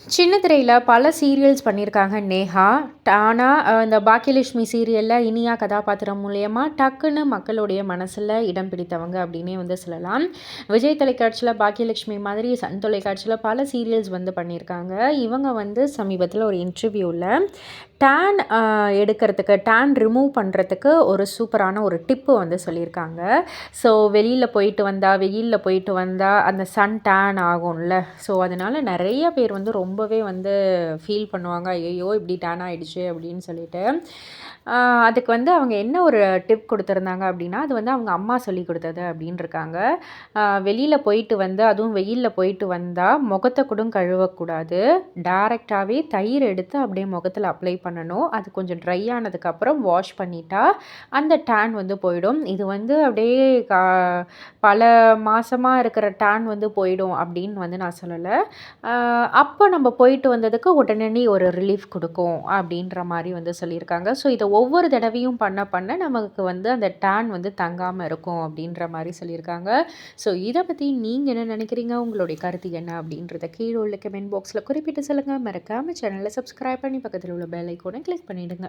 சின்ன திரையில பல சீரியல்ஸ் பண்ணியிருக்காங்க நேஹா. ஆனா, இந்த பாக்கியலட்சுமி சீரியல்ல இனியா கதாபாத்திரம் மூலியமா டக்குன்னு மக்களுடைய மனசுல இடம் பிடித்தவங்க அப்படின்னே வந்து சொல்லலாம். விஜய் தொலைக்காட்சியில பாக்கியலட்சுமி மாதிரி சன் தொலைக்காட்சியில பல சீரியல்ஸ் வந்து பண்ணியிருக்காங்க. இவங்க வந்து சமீபத்தில ஒரு இன்டர்வியூல டேன் எடுக்கிறதுக்கு, டேன் ரிமூவ் பண்ணுறதுக்கு ஒரு சூப்பரான ஒரு டிப்பு வந்து சொல்லியிருக்காங்க. ஸோ வெளியில போயிட்டு வந்தா, வெயில்ல போயிட்டு வந்தா அந்த சன் டேன் ஆகும்ல. ஸோ அதனால நெறைய பேர் வந்து ரொம்பவே வந்து ஃபீல் பண்ணுவாங்க. ஐயய்யோ! இப்படி டேன் ஆயிடுச்சே அப்படின்னு சொல்லிட்டு. அதுக்கு வந்து அவங்க என்ன ஒரு டிப் குடுத்துருந்தாங்க அப்படின்னா, அது வந்து அவங்க அம்மா சொல்லிக் குடுத்தது அப்படின்ருக்காங்க. வெளியில போயிட்டு வந்து அதுவும் வெயில்ல போயிட்டு வந்தா முகத்த கூட கழுவக்கூடாது. டைரக்ட்டாவே தயிர் எடுத்து அப்படியே முகத்துல அப்ளை பண்ணணும். அது கொஞ்சம் ட்ரை ஆனதுக்கப்புறம் வாஷ் பண்ணிட்டா, அந்த டேன் வந்து போயிடும். இது வந்து அப்படியே பல மாசமா இருக்கிற டேன் வந்து போயிடும் அப்படின்னு வந்து நான் சொல்லல. அப்போ நம்ம போயிட்டு வந்ததுக்கு உடனடி ஒரு ரிலீஃப் குடுக்கும் அப்படின்ற மாரி வந்து சொல்லியிருக்காங்க. ஸோ இத ஒவ்வொரு தடவையும் பண்ண பண்ண நமக்கு வந்து அந்த டேன் வந்து தங்காம இருக்கும் அப்படின்ற மாரி சொல்லியிருக்காங்க. ஸோ இத பத்தி நீங்க என்ன நினைக்கிறீங்க? உங்களுடைய கருத்து என்ன? அப்படின்றத கீழ உள்ள கமெண்ட் பாக்ஸ்ல குறிப்பிட்டு சொல்லுங்க. மறக்காம சேனல சப்ஸ்கிரைப் பண்ணி பக்கத்துல உள்ள பெல் ஐகான கிளிக் பண்ணிடுங்க.